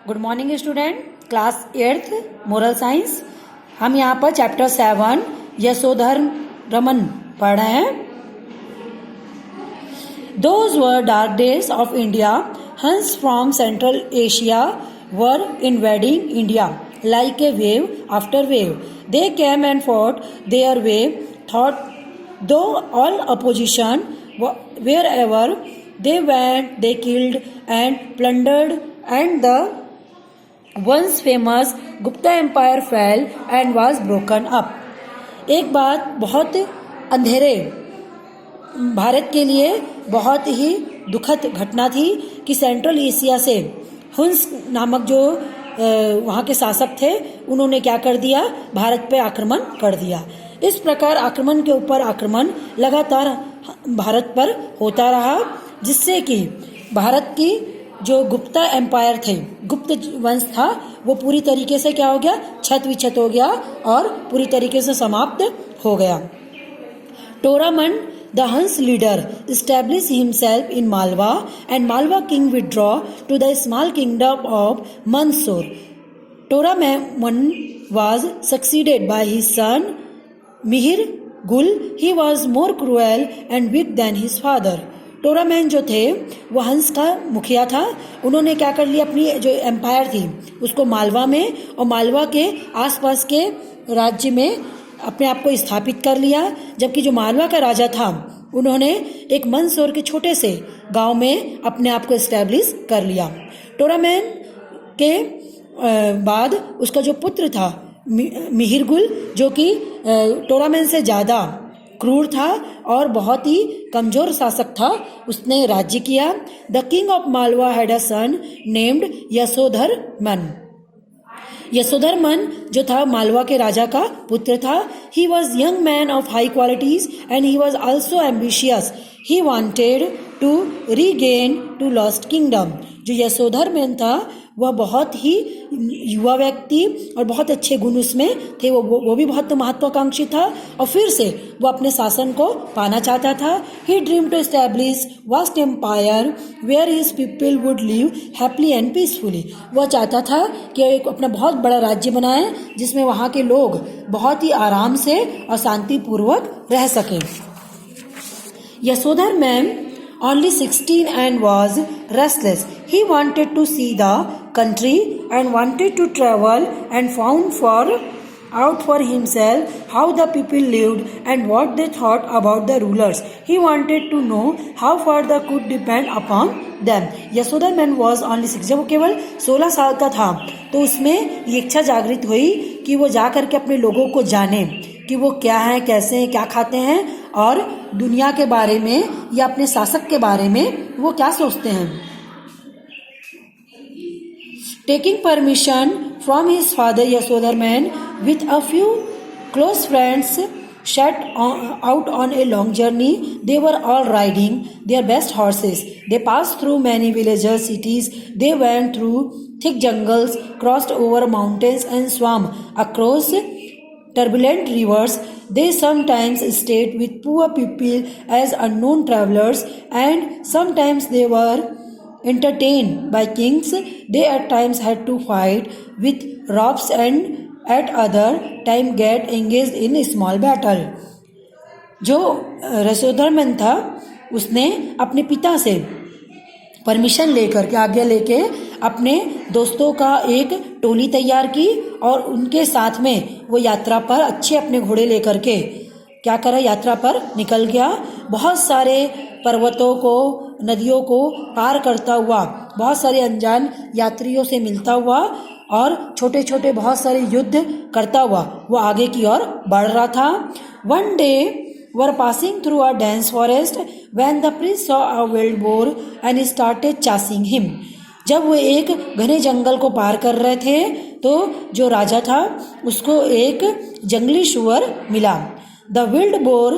Good morning student, class 8th moral science. हम यहाँ पर चैप्टर 7 यशोधर्म रमन पढ़ रहे हैं। Those were dark days of India. Huns from Central Asia were invading India like a wave after wave. They came and fought their way, thought though all opposition wherever they went, they killed and plundered, and the once famous Gupta Empire fell and was broken up. एक बात बहुत अंधेरे भारत के लिए बहुत ही दुखद घटना थी कि सेंट्रल एशिया से हुन्स नामक जो वहाँ के शासक थे, उन्होंने क्या कर दिया, भारत पे आक्रमण कर दिया। इस प्रकार आक्रमण के ऊपर आक्रमण लगातार भारत पर होता रहा, जिससे कि भारत की जो गुप्ता एम्पायर थे, गुप्त वंश था, वो पूरी तरीके से क्या हो गया, छत विछत हो गया और पूरी तरीके से समाप्त हो गया। टोरामन the Huns leader established himself in Malwa, and Malwa king withdraw to the small kingdom of Mansur. Toraman was succeeded by his son Mihir Gul. He was more cruel and weak than his father. टोरामैन जो थे वो हंस का मुखिया था। उन्होंने क्या कर लिया, अपनी जो एम्पायर थी उसको मालवा में और मालवा के आसपास के राज्य में अपने आप को स्थापित कर लिया। जबकि जो मालवा का राजा था, उन्होंने एक मंदसौर के छोटे से गांव में अपने आप को एस्टैब्लिश कर लिया। टोरामैन के बाद उसका जो पुत्र था मिहिरगुल, जो कि टोरामैन से ज़्यादा क्रूर था और बहुत ही कमजोर शासक था, उसने राज्य किया। The king of Malwa had a son named Yashodharman. Yashodharman जो था मालवा के राजा का पुत्र था। He was young man of high qualities and he was also ambitious. He wanted to regain to lost kingdom. जो यशोधर्मन था वह बहुत ही युवा व्यक्ति और बहुत अच्छे गुण उसमें थे। वो भी बहुत महत्वाकांक्षी था और फिर से वो अपने शासन को पाना चाहता था। He dream to establish vast empire where his people would live happily and peacefully. वह चाहता था कि एक अपना बहुत बड़ा राज्य बनाए जिसमें वहाँ के लोग बहुत ही आराम से और शांतिपूर्वक रह सकें। Yashodharman only 16 and was restless. He wanted to see the country and wanted to travel and found out for himself how the people lived and what they thought about the rulers. He wanted to know how far they could depend upon them. Yashodharman was only 6. जब वो केवल 16 साल का था तो उसमें ये इच्छा जागृत हुई कि वो जा करके अपने लोगों को जाने कि वो क्या हैं, कैसे हैं, क्या खाते हैं और दुनिया के बारे में या अपने शासक के बारे में वो क्या सोचते हैं। Taking permission from his father, Yashodharman with a few close friends set out on a long journey. They were all riding their best horses. They passed through many villages, cities. They went through thick jungles, crossed over mountains and swam across turbulent rivers. They sometimes stayed with poor people as unknown travelers, and sometimes they were entertained by kings. They at times had to fight with robbers and at other time get engaged in a small battle. जो यशोधर्मन था उसने अपने पिता से permission लेकर के, आज्ञा लेके अपने दोस्तों का एक टोली तैयार की और उनके साथ में वो यात्रा पर अच्छे अपने घोड़े लेकर के क्या करा, यात्रा पर निकल गया। बहुत सारे पर्वतों को, नदियों को पार करता हुआ, बहुत सारे अनजान यात्रियों से मिलता हुआ और छोटे छोटे बहुत सारे युद्ध करता हुआ वो आगे की ओर बढ़ रहा था। One day were passing through a dense forest when the prince saw a wild boar and started chasing him. जब वो एक घने जंगल को पार कर रहे थे तो जो राजा था उसको एक जंगली सुअर मिला। The wild boar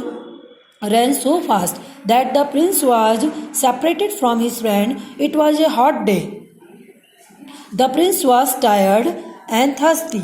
ran so fast that the prince was separated from his friend. It was a hot day. The prince was tired and thirsty.